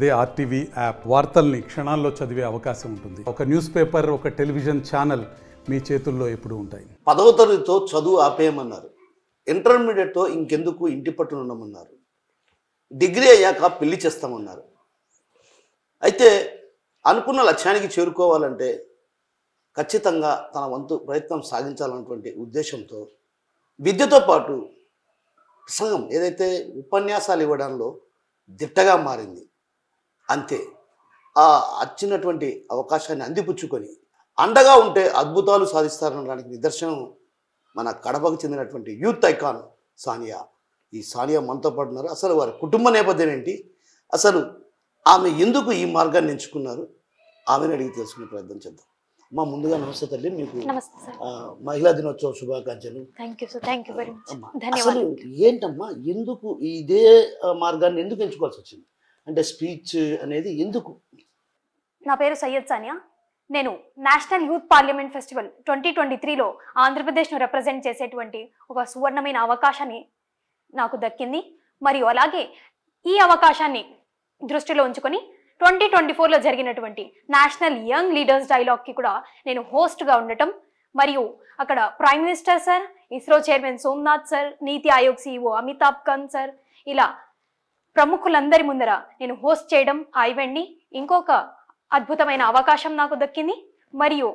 అదే RTV app వార్తల్ని క్షణాల్లో చదివే అవకాశం ఉంటుంది. ఒక న్యూస్ పేపర్, ఒక టెలివిజన్ ఛానల్ మీ చేతుల్లో ఎప్పుడూ ఉంటాయి. 10వ తరగతితో చదువు ఆపేయమన్నారు. ఇంటర్మీడియట్తో ఇంకెందుకు ఇంటి పట్టున ఉండమన్నారు. డిగ్రీ అయ్యాక పెళ్లి చేస్తామన్నారు. అయితే అనుకున్న లక్ష్యానికి చేరుకోవాలంటే ఖచ్చితంగా తన వంతు ప్రయత్నం సాగించాలన్నటువంటి ఉద్దేశంతో విద్యతో పాటు ప్రసంగం ఏదైతే ఉపన్యాసాలు ఇవ్వడంలో దిట్టగా మారింది. అంతే ఆ వచ్చినటువంటి అవకాశాన్ని అందిపుచ్చుకొని అండగా ఉంటే అద్భుతాలు సాధిస్తారనడానికి నిదర్శనం మన కడపకు చెందినటువంటి యూత్ ఐకాన్ సానియా. ఈ సానియా మనతో పాటున్నారు. అసలు వారి కుటుంబ నేపథ్యం ఏంటి, అసలు ఆమె ఎందుకు ఈ మార్గాన్ని ఎంచుకున్నారు, ఆమెను అడిగి తెలుసుకునే ప్రయత్నం చేద్దాం. మా ముందుగా నమస్తే తల్లి, మీకు మహిళా దినోత్సవ శుభాకాంక్షలు. అసలు ఏంటమ్మా, ఎందుకు ఇదే మార్గాన్ని ఎందుకు ఎంచుకోవాల్సి వచ్చింది, అంటే స్పీచ్ అనేది ఎందుకు? నా పేరు సయ్యద్ సానియా. నేను నేషనల్ యూత్ పార్లమెంట్ ఫెస్టివల్ 2023లో ఆంధ్రప్రదేశ్ను రిప్రజెంట్ చేసేటువంటి ఒక సువర్ణమైన అవకాశాన్ని నాకు దక్కింది. మరియు అలాగే ఈ అవకాశాన్ని దృష్టిలో ఉంచుకొని 2024లో జరిగినటువంటి నేషనల్ యంగ్ లీడర్స్ డైలాగ్కి కూడా నేను హోస్ట్గా ఉండటం, మరియు అక్కడ prime minister sir, ISRO chairman Somnath sir, నీతి ఆయోగ్ CEO అమితాబ్ కాంత్ సార్, ఇలా ప్రముఖులందరి ముందర నేను హోస్ట్ చేయడం ఆ ఈవెంట్ని ఇంకొక అద్భుతమైన అవకాశం నాకు దక్కింది. మరియు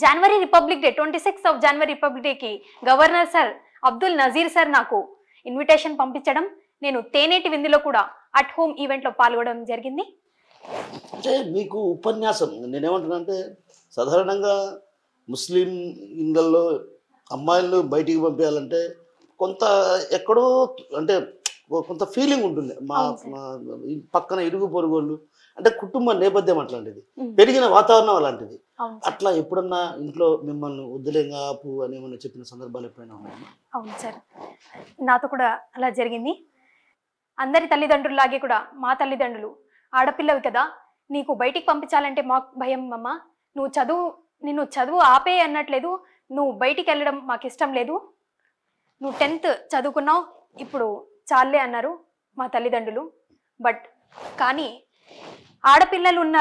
జనవరి republic day 26th of January republic డేకి governor sir Abdul Nazeer sir నాకు ఇన్విటేషన్ పంపించడం, నేను తేనేటి విందులో కూడా అట్ హోమ్ ఈవెంట్లో పాల్గొనడం జరిగింది. అంటే మీకు ఉపన్యాసం, నేనేమంటున్నా అంటే సాధారణంగా ముస్లిం ఇళ్ళల్లో అమ్మాయిలను బయటికి పంపించాలంటే కొంత ఎక్కడో అంటే కొంత ఫీలింగ్ ఉంటుంది. మా పక్కన ఇరుగు పొరుగుళ్ళు అంటే కుటుంబ నేపథ్యం అట్లాంటిది, పెరిగిన వాతావరణం అలాంటిది. అట్లా ఎప్పుడన్నా ఇంట్లో మిమ్మల్ని వద్దులేంగా ఆపు అని ఏమన్నా చెప్పిన సందర్భాలు ఎప్పుడైనా ఉన్నాయా? అవును సార్, నాతో కూడా అలా జరిగింది. అందరి తల్లిదండ్రుల్లాగే కూడా మా తల్లిదండ్రులు, ఆడపిల్లవి కదా, నీకు బయటికి పంపించాలంటే మాకు భయం అమ్మ, నిన్ను చదువు ఆపే అన్నట్లేదు, నువ్వు బయటికి వెళ్ళడం మాకు ఇష్టం లేదు, నువ్వు 10th చదువుకున్నావు ఇప్పుడు చాలే అన్నారు మా తల్లిదండ్రులు. బట్ కానీ ఆడపిల్లలు ఉన్న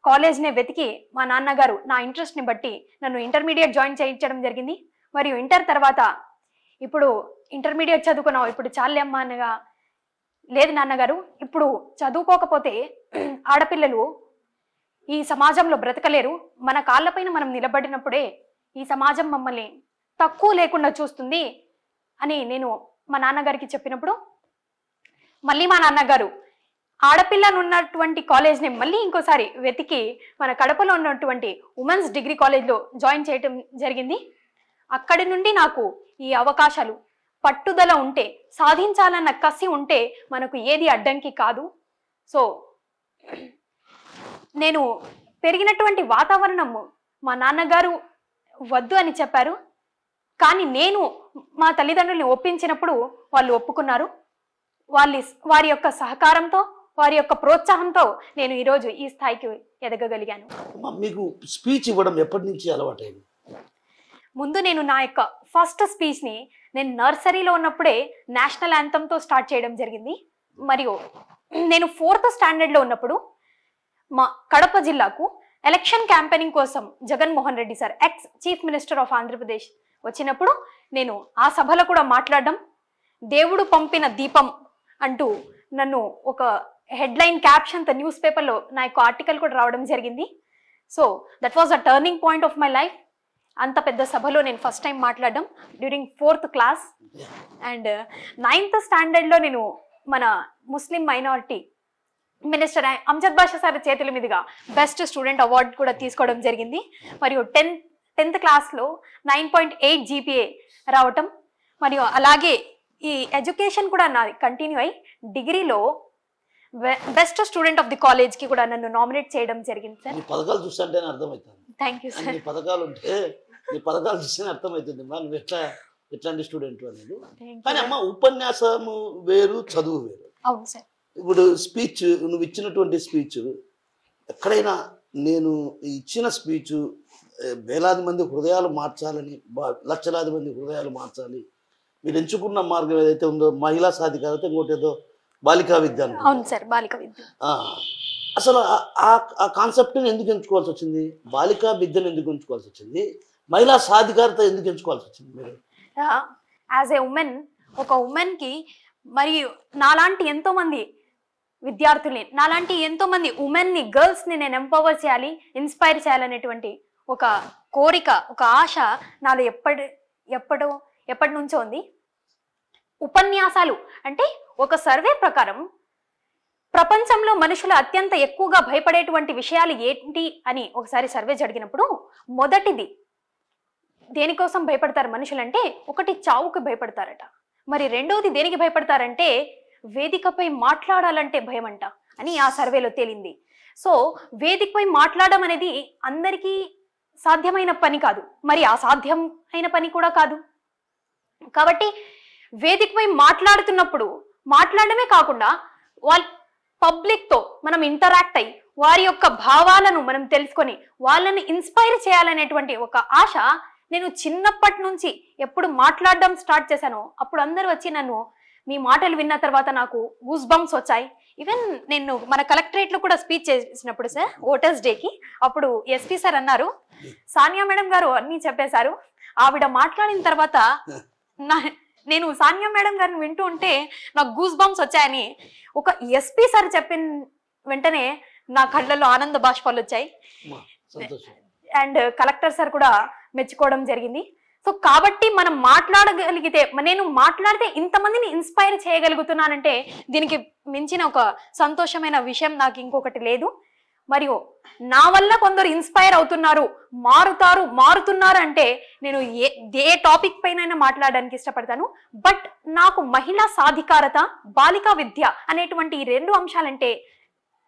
కాలేజ్నే వెతికి మా నాన్నగారు నా ఇంట్రెస్ట్ని బట్టి నన్ను ఇంటర్మీడియట్ జాయిన్ చేయించడం జరిగింది. మరియు ఇంటర్ తర్వాత ఇప్పుడు ఇంటర్మీడియట్ చదువుకున్నావు ఇప్పుడు చాలే అమ్మ అనగా, లేదు నాన్నగారు, ఇప్పుడు చదువుకోకపోతే ఆడపిల్లలు ఈ సమాజంలో బ్రతకలేరు, మన కాళ్ళపైన మనం నిలబడినప్పుడే ఈ సమాజం మమ్మల్ని తక్కువ లేకుండా చూస్తుంది అని నేను మా నాన్నగారికి చెప్పినప్పుడు, మళ్ళీ మా నాన్నగారు ఆడపిల్లను ఉన్నటువంటి కాలేజ్ని మళ్ళీ ఇంకోసారి వెతికి మన కడపలో ఉన్నటువంటి ఉమెన్స్ డిగ్రీ కాలేజ్లో జాయిన్ చేయటం జరిగింది. అక్కడి నుండి నాకు ఈ అవకాశాలు, పట్టుదల ఉంటే, సాధించాలన్న కసి ఉంటే మనకు ఏది అడ్డంకి కాదు. సో నేను పెరిగినటువంటి వాతావరణం, మా నాన్నగారు వద్దు అని చెప్పారు, కానీ నేను మా తల్లిదండ్రుల్ని ఒప్పించినప్పుడు వాళ్ళు ఒప్పుకున్నారు. వారి యొక్క సహకారంతో, వారి యొక్క ప్రోత్సాహంతో నేను ఈరోజు ఈ స్థాయికి ఎదగగలిగాను. మీకు స్పీచ్ ఇవ్వడం ఎప్పటి నుంచి అలవాటైంది? ముందు నేను నా యొక్క ఫస్ట్ స్పీచ్ని నేను నర్సరీలో ఉన్నప్పుడే నేషనల్ యాంథమ్తో స్టార్ట్ చేయడం జరిగింది. మరియు నేను 4th స్టాండర్డ్లో ఉన్నప్పుడు మా కడప జిల్లాకు ఎలక్షన్ క్యాంపెయినింగ్ కోసం Jaganmohan Reddy sir, ex chief minister of Andhra Pradesh వచ్చినప్పుడు నేను ఆ సభలో కూడా మాట్లాడడం, దేవుడు పంపిన దీపం అంటూ నన్ను ఒక హెడ్లైన్ క్యాప్షన్తో న్యూస్ పేపర్లో నా యొక్క ఆర్టికల్ కూడా రావడం జరిగింది. So that was a turning point of my life. అంత పెద్ద సభలో నేను ఫస్ట్ టైం మాట్లాడడం during 4th class. And 9th స్టాండర్డ్లో నేను మన ముస్లిం మైనారిటీ మినిస్టర్ అంజద్ బాషా సార్ చేతుల మీదుగా బెస్ట్ స్టూడెంట్ అవార్డు కూడా తీసుకోవడం జరిగింది. మరియు 10th క్లాస్లో 9.8 GPA రావటం, మరియు అలాగే ఈ ఎడ్యుకేషన్ కూడా నాది కంటిన్యూ అయ్యి డిగ్రీలో బెస్ట్ స్టూడెంట్ ఆఫ్ ది కాలేజ్కి కూడా నన్ను నామినేట్ చేయడం జరిగింది సార్. ఈ పథకాలు చూస్తుంటేనే అర్థమవుతుంది. Thank you sir. ఈ పథకాలు ఉంటే ఈ పథకాలు చూస్తేనే అర్థమవుతుంది నువ్వు ఎట్లాంటి స్టూడెంట్ అనేది. కానీ అమ్మ, ఉపన్యాసము వేరు, చదువు వేరు. అవును సార్. ఇప్పుడు స్పీచ్, నువ్వు ఇచ్చినటువంటి స్పీచ్ ఎక్కడైనా నేను ఇచ్చిన స్పీచ్ వేలాది మంది హృదయాలు మార్చాలని, లక్షలాది మంది హృదయాలు మార్చాలి, మీరు ఎంచుకున్న మార్గం ఏదైతే ఉందో మహిళా సాధికారత, ఇంకోటి ఏదో బాలికా విద్య అనుకుంటా. అవును సార్, బాలిక విద్య. ఆ, అసలు ఆ కాన్సెప్ట్ని ఎందుకు ఎంచుకోవాల్సి వచ్చింది? బాలికా విద్యను ఎందుకు ఎంచుకోవాల్సి వచ్చింది? మహిళా సాధికారత ఎందుకు ఎంచుకోవాల్సి వచ్చింది మీరు? యాజ్ ఏ ఉమెన్, ఒక ఉమెన్కి మరి నాలాంటి ఎంతో మంది విద్యార్థుల్ని, నాలాంటి ఎంతో మంది ఉమెన్ని, గర్ల్స్ని నేను ఎంపవర్ చేయాలి, ఇన్స్పైర్ చేయాలనేటువంటి ఒక కోరిక, ఒక ఆశ నాలో ఎప్పటి నుంచో ఉంది. ఉపన్యాసాలు అంటే ఒక సర్వే ప్రకారం ప్రపంచంలో మనుషులు అత్యంత ఎక్కువగా భయపడేటువంటి విషయాలు ఏంటి అని ఒకసారి సర్వే జరిగినప్పుడు మొదటిది దేనికోసం భయపడతారు మనుషులంటే, ఒకటి చావుకి భయపడతారట. మరి రెండవది దేనికి భయపడతారంటే వేదికపై మాట్లాడాలంటే భయమంట అని ఆ సర్వేలో తేలింది. సో వేదికపై మాట్లాడడం అనేది అందరికీ సాధ్యమైన పని కాదు, మరి అసాధ్యం అయిన పని కూడా కాదు. కాబట్టి వేదికపై మాట్లాడుతున్నప్పుడు మాట్లాడమే కాకుండా పబ్లిక్తో మనం ఇంటరాక్ట్ అయ్యి వారి యొక్క భావాలను మనం తెలుసుకొని వాళ్ళని ఇన్స్పైర్ చేయాలనేటువంటి ఒక ఆశ నేను చిన్నప్పటి నుంచి ఎప్పుడు మాట్లాడడం స్టార్ట్ చేశానో అప్పుడు అందరూ వచ్చి నన్ను, మీ మాటలు విన్న తర్వాత నాకు గూస్ బంప్స్ వచ్చాయి. ఈవెన్ నేను మన కలెక్టరేట్లో కూడా స్పీచ్ చేసినప్పుడు సార్, ఓటర్స్ డేకి, అప్పుడు ఎస్పీ సార్ అన్నారు, సానియా మేడం గారు అన్నీ చెప్పేశారు, ఆవిడ మాట్లాడిన తర్వాత నేను సానియా మేడం గారిని వింటూ ఉంటే నాకు గూస్ బంప్స్ వచ్చాయని ఒక ఎస్పీ సార్ చెప్పిన వెంటనే నా కళ్ళల్లో ఆనంద బాష్పాలు వచ్చాయి. అండ్ కలెక్టర్ సార్ కూడా మెచ్చుకోవడం జరిగింది. సో కాబట్టి మనం మాట్లాడగలిగితే, నేను మాట్లాడితే ఇంతమందిని ఇన్స్పైర్ చేయగలుగుతున్నానంటే దీనికి మించిన ఒక సంతోషమైన విషయం నాకు ఇంకొకటి లేదు. మరియు నా వల్ల కొందరు ఇన్స్పైర్ అవుతున్నారు, మారుతున్నారు అంటే నేను ఏ టాపిక్ పైన మాట్లాడడానికి ఇష్టపడతాను. బట్ నాకు మహిళా సాధికారత, బాలికా విద్య అనేటువంటి ఈ రెండు అంశాలంటే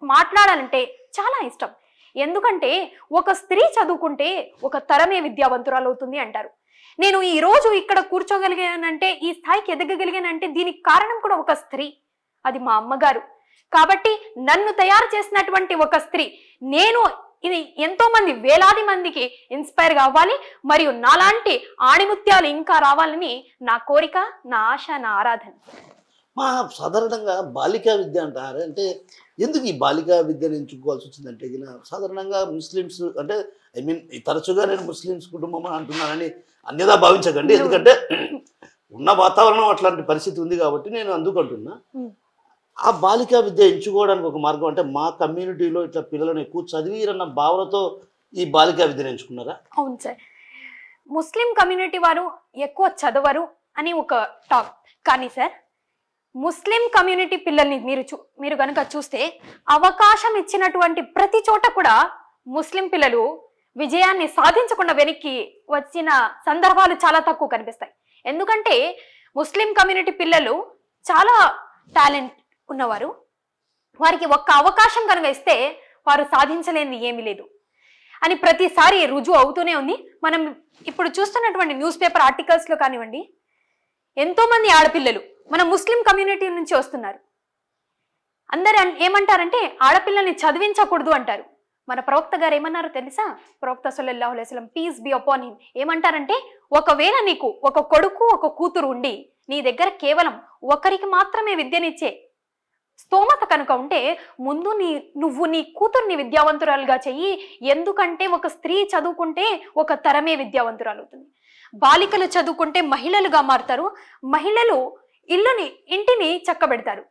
మాట్లాడాలంటే చాలా ఇష్టం. ఎందుకంటే ఒక స్త్రీ చదువుకుంటే ఒక తరమే విద్యావంతురాలు అవుతుంది అంటారు. నేను ఈ రోజు ఇక్కడ కూర్చోగలిగానంటే, ఈ స్థాయికి ఎదగగలిగానంటే దీనికి కారణం కూడా ఒక స్త్రీ, అది మా అమ్మగారు. కాబట్టి నన్ను తయారు చేసినటువంటి ఒక స్త్రీ, నేను ఇది ఎంతో మంది, వేలాది మందికి ఇన్స్పైర్ కావాలి, మరియు నాలాంటి ఆణిముత్యాలు ఇంకా రావాలని నా కోరిక, నా ఆశ, నా ఆరాధన. మా సాధారణంగా బాలికా విద్య అంటారు, అంటే ఎందుకు ఈ బాలికా విద్యను ఎంచుకోవాల్సి వచ్చిందంటే, సాధారణంగా ముస్లిమ్స్ అంటే తరచుగా నేను ముస్లిమ్స్ కుటుంబం అంటున్నానని అన్యదా భావించకండి, ఎందుకంటే ఉన్న వాతావరణం అట్లాంటి పరిస్థితి ఉంది కాబట్టి నేను అందుకు అంటున్నా. ఆ బాలికా విద్య ఎంచుకోవడానికి ఒక మార్గం అంటే, మా కమ్యూనిటీలో ఇట్లా పిల్లలను ఎక్కువ చదివిరన్న భావనతో ఈ బాలికా విద్యను ఎంచుకున్నారా? అవును సార్, ముస్లిం కమ్యూనిటీ వారు ఎక్కువ చదవరు అని ఒక టాక్. కానీ సార్, ముస్లిం కమ్యూనిటీ పిల్లల్ని మీరు కనుక చూస్తే, అవకాశం ఇచ్చినటువంటి ప్రతి చోట కూడా ముస్లిం పిల్లలు విజయాన్ని సాధించకుండా వెనక్కి వచ్చిన సందర్భాలు చాలా తక్కువ కనిపిస్తాయి. ఎందుకంటే ముస్లిం కమ్యూనిటీ పిల్లలు చాలా టాలెంట్ ఉన్నవారు, వారికి ఒక్క అవకాశం కనుక ఇస్తే వారు సాధించలేనిది ఏమీ లేదు అని ప్రతిసారి రుజువు అవుతూనే ఉంది. మనం ఇప్పుడు చూస్తున్నటువంటి న్యూస్ పేపర్ ఆర్టికల్స్లో కానివ్వండి, ఎంతో మంది ఆడపిల్లలు మన ముస్లిం కమ్యూనిటీ నుంచి వస్తున్నారు. అందరు ఏమంటారంటే ఆడపిల్లల్ని చదివించకూడదు అంటారు. మన ప్రవక్త గారు ఏమన్నారో తెలుసా? ప్రవక్త సల్లల్లాహు అలైహి వసల్లం, పీస్ బి అపాన్ హిమ్, ఏమంటారంటే, ఒకవేళ నీకు ఒక కొడుకు ఒక కూతురు ఉండి నీ దగ్గర కేవలం ఒకరికి మాత్రమే విద్యనిచ్చే స్తోమత కనుక ఉంటే, ముందు నువ్వు నీ కూతుర్ని విద్యావంతురాలుగా చెయ్యి. ఎందుకంటే ఒక స్త్రీ చదువుకుంటే ఒక తరమే విద్యావంతురాలు అవుతుంది. బాలికలు చదువుకుంటే మహిళలుగా మారుతారు. మహిళలు ఇంటిని చక్కబెడతారు.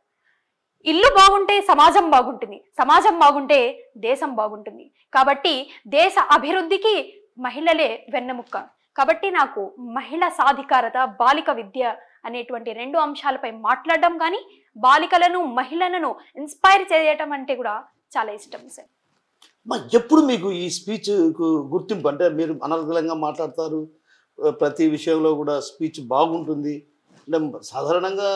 ఇల్లు బాగుంటే సమాజం బాగుంటుంది, సమాజం బాగుంటే దేశం బాగుంటుంది. కాబట్టి దేశ అభివృద్ధికి మహిళలే వెన్నెముక్క. కాబట్టి నాకు మహిళా సాధికారత, బాలిక విద్య అనేటువంటి రెండు అంశాలపై మాట్లాడడం కానీ, బాలికలను, మహిళలను ఇన్స్పైర్ చేయటం అంటే కూడా చాలా ఇష్టం సార్. ఎప్పుడు మీకు ఈ స్పీచ్ గుర్తింపు అంటే, మీరు అనర్గళంగా మాట్లాడతారు, ప్రతి విషయంలో కూడా స్పీచ్ బాగుంటుంది అంటే, సాధారణంగా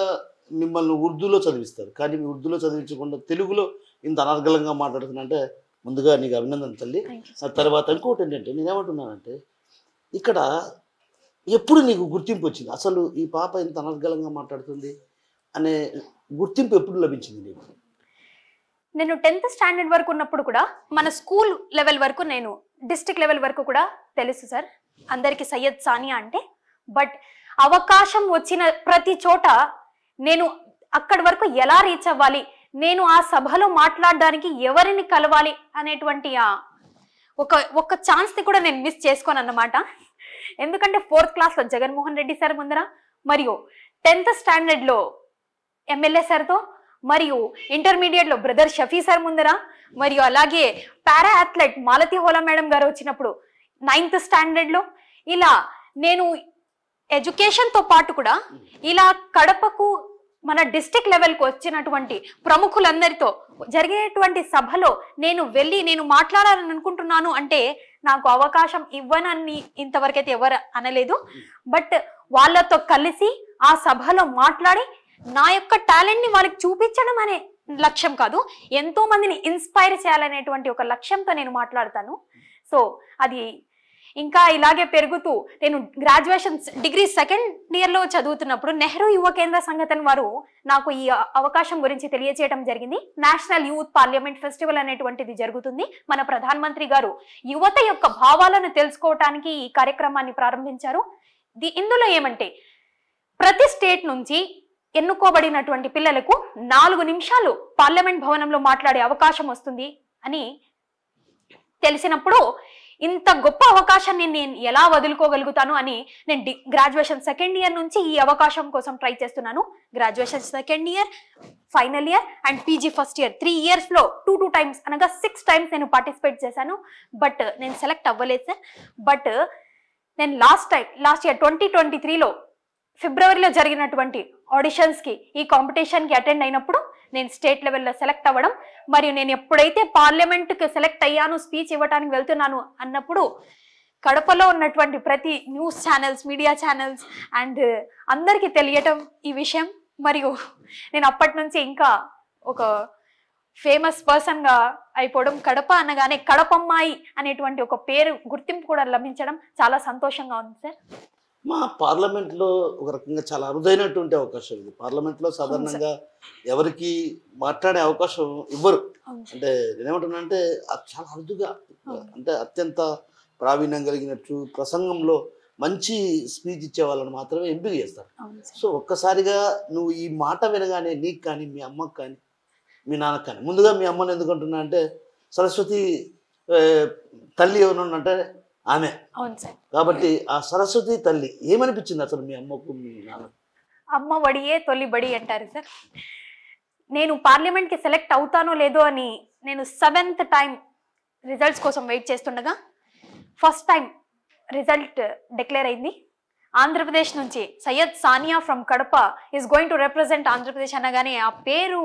మిమ్మల్ని ఉర్దూలో చదివిస్తారు, కానీ మీ ఉర్దూలో చదివించకుండా తెలుగులో ఇంత అనర్గళంగా మాట్లాడుతున్నా అంటే ముందుగా నీకు అభినందన తల్లి. ఆ తర్వాత ఇంకోటి ఏంటంటే, నేనేమంటున్నానంటే, ఇక్కడ ఎప్పుడు నీకు గుర్తింపు వచ్చింది? అసలు ఈ పాప ఇంత అనర్గళంగా మాట్లాడుతుంది అనే గుర్తింపు ఎప్పుడు లభించింది నీకు? నేను 10th స్టాండర్డ్ వరకు ఉన్నప్పుడు కూడా, మన స్కూల్ లెవెల్ వరకు, నేను డిస్ట్రిక్ట్ లెవెల్ వరకు కూడా తెలుసు సార్ అందరికీ సయ్యద్ సానియా అంటే. బట్ అవకాశం వచ్చిన ప్రతి చోట నేను అక్కడి వరకు ఎలా రీచ్ అవ్వాలి, నేను ఆ సభలో మాట్లాడడానికి ఎవరిని కలవాలి అనేటువంటి ఒక ఛాన్స్ ని కూడా నేను మిస్ చేసుకోను అన్నమాట. ఎందుకంటే 4th క్లాస్లో జగన్మోహన్ రెడ్డి సార్ ముందర, మరియు 10th స్టాండర్డ్లో ఎమ్మెల్యే సార్తో, మరియు ఇంటర్మీడియట్లో బ్రదర్ షఫీ సార్ ముందర, మరియు అలాగే పారా అథ్లెట్ మాలతి హోలా మేడం గారు వచ్చినప్పుడు 9th స్టాండర్డ్లో, ఇలా నేను ఎడ్యుకేషన్తో పాటు కూడా ఇలా కడపకు మన డిస్ట్రిక్ట్ లెవెల్కి వచ్చినటువంటి ప్రముఖులందరితో జరిగేటువంటి సభలో నేను మాట్లాడాలని అనుకుంటున్నాను అంటే నాకు అవకాశం ఇవ్వనని ఇంతవరకైతే ఎవరు అనలేదు. బట్ వాళ్ళతో కలిసి ఆ సభలో మాట్లాడి నా యొక్క టాలెంట్ని వాళ్ళకి చూపించడం అనే లక్ష్యం కాదు, ఎంతో మందిని ఇన్స్పైర్ చేయాలనేటువంటి ఒక లక్ష్యంతో నేను మాట్లాడతాను. సో అది ఇంకా ఇలాగే పెరుగుతూ నేను గ్రాడ్యుయేషన్ డిగ్రీ 2nd ఇయర్లో చదువుతున్నప్పుడు నెహ్రూ యువ కేంద్ర సంఘటన వారు నాకు ఈ అవకాశం గురించి తెలియజేయడం జరిగింది. నేషనల్ యూత్ పార్లమెంట్ ఫెస్టివల్ అనేటువంటిది జరుగుతుంది. మన ప్రధానమంత్రి గారు యువత యొక్క భావాలను తెలుసుకోవటానికి ఈ కార్యక్రమాన్ని ప్రారంభించారు. ఇందులో ఏమంటే ప్రతి స్టేట్ నుంచి ఎన్నుకోబడినటువంటి పిల్లలకు 4 నిమిషాలు పార్లమెంట్ భవనంలో మాట్లాడే అవకాశం వస్తుంది అని తెలిసినప్పుడు ఇంత గొప్ప అవకాశాన్ని నేను ఎలా వదులుకోగలుగుతాను అని నేను గ్రాడ్యుయేషన్ 2nd ఇయర్ నుంచి ఈ అవకాశం కోసం ట్రై చేస్తున్నాను. Graduation 2nd year, final year and PG 1st year 3 ఇయర్స్లో 2 times అనగా 6 times నేను పార్టిసిపేట్ చేశాను. బట్ నేను సెలెక్ట్ అవ్వలేదు సార్. బట్ నేను లాస్ట్ ఇయర్ 2023లో ఫిబ్రవరిలో జరిగినటువంటి ఆడిషన్స్కి ఈ కాంపిటీషన్కి అటెండ్ అయినప్పుడు నేను స్టేట్ లెవెల్లో సెలెక్ట్ అవ్వడం, మరియు నేను ఎప్పుడైతే పార్లమెంట్కి సెలెక్ట్ అయ్యాను, స్పీచ్ ఇవ్వడానికి వెళ్తున్నాను అన్నప్పుడు కడపలో ఉన్నటువంటి ప్రతి news channels, media channels and అందరికీ తెలియటం ఈ విషయం. మరియు నేను అప్పటి నుంచి ఇంకా ఒక ఫేమస్ పర్సన్గా అయిపోవడం, కడప అనగానే కడపమ్మాయి అనేటువంటి ఒక పేరు గుర్తింపు కూడా లభించడం చాలా సంతోషంగా ఉంది సార్. మా పార్లమెంట్లో ఒక రకంగా చాలా అరుదైనటువంటి అవకాశం ఇది. పార్లమెంట్లో సాధారణంగా ఎవరికి మాట్లాడే అవకాశం ఇవ్వరు. అంటే నేనేమంటున్నానంటే చాలా అరుదుగా, అంటే అత్యంత ప్రావీణ్యం కలిగినట్టు ప్రసంగంలో మంచి స్పీచ్ ఇచ్చే వాళ్ళని మాత్రమే ఎంపిక చేస్తారు. సో ఒక్కసారిగా నువ్వు ఈ మాట వినగానే నీకు కానీ, మీ అమ్మకు కానీ, మీ నాన్నకు కానీ, ముందుగా మీ అమ్మని ఎందుకంటున్నా అంటే సరస్వతి తల్లి ఎవరన్నా అంటే ఆమె. కాబట్టి ఆ సరస్వతి తల్లి ఏమనిపించింది అసలు మీ అమ్మకు, మీ నాన్న? అమ్మ వడియే తొలి బడి అంటారు సార్. నేను పార్లమెంట్కి సెలెక్ట్ అవుతానో లేదో అని నేను 7th time రిజల్ట్స్ కోసం వెయిట్ చేస్తుండగా ఫస్ట్ టైం రిజల్ట్ డిక్లేర్ అయింది. ఆంధ్రప్రదేశ్ నుంచి Syed Sania from Kadapa is going to represent Andhra Pradesh అనగానే ఆ పేరు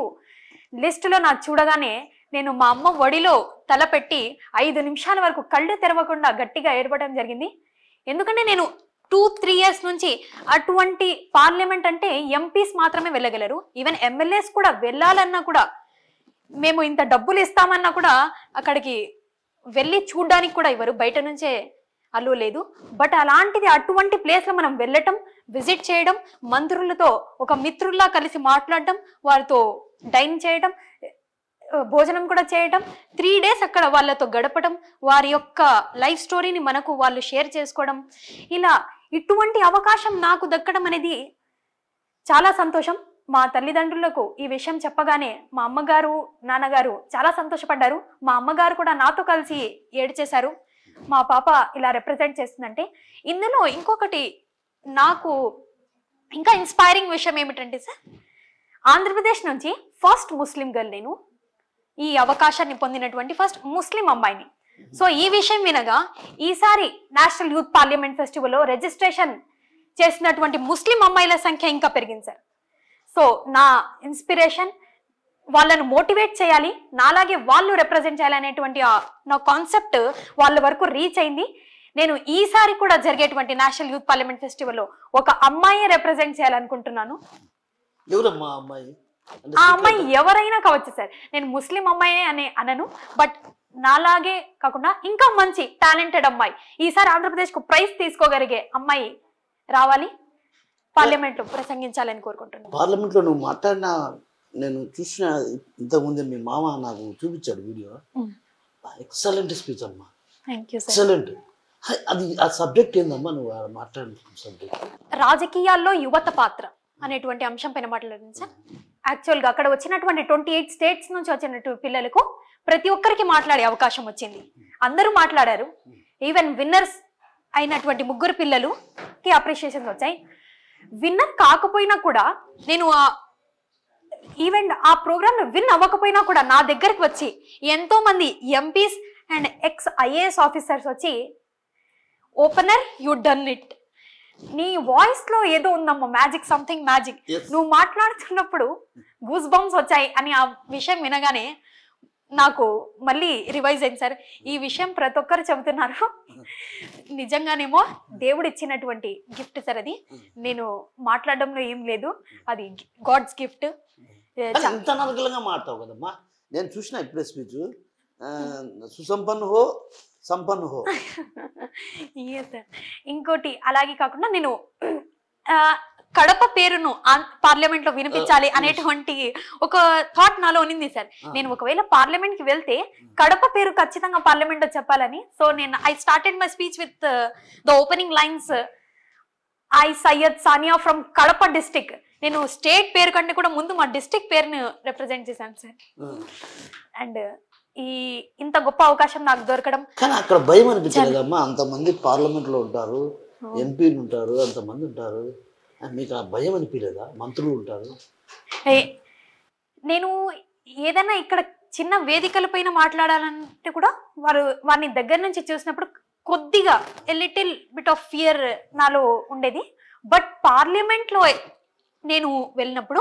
లిస్టులో నాకు చూడగానే నేను మా అమ్మ ఒడిలో తలపెట్టి 5 నిమిషాల వరకు కళ్ళు తెరవకుండా గట్టిగా ఏడవడం జరిగింది. ఎందుకంటే నేను 2-3 years నుంచి అటువంటి పార్లమెంట్ అంటే ఎంపీస్ మాత్రమే వెళ్ళగలరు, ఈవెన్ ఎమ్మెల్యేస్ కూడా వెళ్ళాలన్నా కూడా మేము ఇంత డబ్బులు ఇస్తామన్నా కూడా అక్కడికి వెళ్ళి చూడడానికి కూడా ఇవ్వరు, బయట నుంచే అలో లేదు. బట్ అలాంటిది అటువంటి ప్లేస్లో మనం వెళ్ళటం, విజిట్ చేయడం, మంత్రులతో ఒక మిత్రుల్లా కలిసి మాట్లాడటం, వారితో డైన్ చేయడం, భోజనం కూడా చేయటం, 3 days అక్కడ వాళ్ళతో గడపడం, వారి యొక్క లైఫ్ స్టోరీని మనకు వాళ్ళు షేర్ చేసుకోవడం, ఇలా ఇటువంటి అవకాశం నాకు దక్కడం అనేది చాలా సంతోషం. మా తల్లిదండ్రులకు ఈ విషయం చెప్పగానే మా అమ్మగారు, నాన్నగారు చాలా సంతోషపడ్డారు. మా అమ్మగారు కూడా నాతో కలిసి ఏడ్చేశారు, మా పాప ఇలా రిప్రజెంట్ చేస్తుందంటే. ఇందులో ఇంకొకటి నాకు ఇంకా ఇన్స్పైరింగ్ విషయం ఏమిటంటే సార్, ఆంధ్రప్రదేశ్ నుంచి ఫస్ట్ ముస్లిం గర్ల్, నేను ఈ అవకాశాన్ని పొందినటువంటి ఫస్ట్ ముస్లిం అమ్మాయిని. సో ఈ విషయం వినగా ఈసారి నేషనల్ యూత్ పార్లమెంట్ ఫెస్టివల్లో రిజిస్ట్రేషన్ చేసినటువంటి ముస్లిం అమ్మాయిల సంఖ్య ఇంకా పెరిగింది సార్. సో నా ఇన్స్పిరేషన్, వాళ్ళను మోటివేట్ చేయాలి, నాలాగే వాళ్ళు రిప్రజెంట్ చేయాలనేటువంటి నా కాన్సెప్ట్ వాళ్ళ వరకు రీచ్ అయింది. నేను ఈసారి కూడా జరిగేటువంటి నేషనల్ యూత్ పార్లమెంట్ ఫెస్టివల్లో ఒక అమ్మాయి రిప్రజెంట్ చేయాలనుకుంటున్నాను. ఎవరమ్మా అమ్మాయి? ఆ అమ్మాయి ఎవరైనా కావచ్చు సార్, నేను ముస్లిం అమ్మాయి అని అనను, బట్ నాలాగే కాకుండా ఇంకా మంచి టాలెంటెడ్ అమ్మాయి, ఈసారి ఆంధ్రప్రదేశ్కు ప్రైజ్ తీసుకోగలిగే అమ్మాయి రావాలి, పార్లమెంట్ ప్రసంగించాలని కోరుకుంటున్నాను. పార్లమెంట్లో నువ్వు మాట్లాడిన నేను చూసిన ఇంతకుముందే మీ మామ నాకు చూపించాడు వీడియో. ఎక్సలెంట్ స్పీచ్ అమ్మా, ఎక్సలెంట్. అది ఆ సబ్జెక్ట్ ఏందమ్మా నువ్వు మాట్లాడిన సబ్జెక్ట్? రాజకీయాల్లో యువత పాత్ర అనేటువంటి అంశం పైన మాట్లాడింది సార్. యాక్చువల్గా అక్కడ వచ్చినటువంటి 28 స్టేట్స్ నుంచి వచ్చినటువంటి పిల్లలకు ప్రతి ఒక్కరికి మాట్లాడే అవకాశం వచ్చింది. అందరూ మాట్లాడారు. ఈవెన్ విన్నర్స్ అయినటువంటి 3 పిల్లలుకి అప్రిషియేషన్స్ వచ్చాయి. విన్నర్ కాకపోయినా కూడా నేను ఈవెంట్ ఆ ప్రోగ్రామ్ లో విన్ అవ్వకపోయినా కూడా నా దగ్గరికి వచ్చి ఎంతో మంది MPs and ex IAS officers వచ్చి ఓపెనర్ యు డన్ ఇట్, నీ వాయిస్ లో ఏదో ఉందమ్మా మ్యాజిక్, సంథింగ్ మ్యాజిక్, నువ్వు మాట్లాడుతున్నప్పుడు గూస్ బంప్స్ వచ్చాయి అని ఆ విషయం వినగానే నాకు మళ్ళీ రివైజ్ అయింది సార్. ఈ విషయం ప్రతి ఒక్కరు చెబుతున్నారు, నిజంగానేమో దేవుడు ఇచ్చినటువంటి గిఫ్ట్ సార్ అది. నేను మాట్లాడడంలో ఏం లేదు, అది గాడ్స్ గిఫ్ట్. ఎంత నరకలుగా మాట్లావు కదమ్మా, నేను చూసిన ఇప్పుడే స్పీచ్. సుసంపన్న హో సంపన్న హో. సార్ ఇంకోటి అలాగే కాకుండా నేను కడప పేరును పార్లమెంట్ లో వినిపించాలి అనేటువంటి ఒక థాట్ నాలో ఉన్నింది సార్. నేను ఒకవేళ పార్లమెంట్ కి వెళ్తే కడప పేరు ఖచ్చితంగా పార్లమెంట్ లో చెప్పాలని. సో నేను I started my speech with the opening lines, I Syed Sania from Kadapa district. నేను స్టేట్ పేరు కంటే కూడా ముందు మా డిస్టిక్ పేరును రిప్రజెంట్ చేశాను సార్. అండ్ ఇంత గొప్ప అవకాశం నాకు దొరకడం. కానీ అక్కడ భయం అనిపించలేదమ్మా, అంతమంది పార్లమెంట్ లో ఉంటారు, ఎంపీలు ఉంటారు, అంతమంది ఉంటారు, మీకు ఆ భయం అనిపించలేదా? మంత్రులు ఉంటారు. నేను ఏదైనా ఇక్కడ చిన్న వేదికల పైన మాట్లాడాలంటే కూడా వారిని దగ్గర నుంచి చూసినప్పుడు కొద్దిగా లిటిల్ బిట్ ఆఫ్ ఫియర్ నాలో ఉండేది. బట్ పార్లమెంట్ లో నేను వెళ్ళినప్పుడు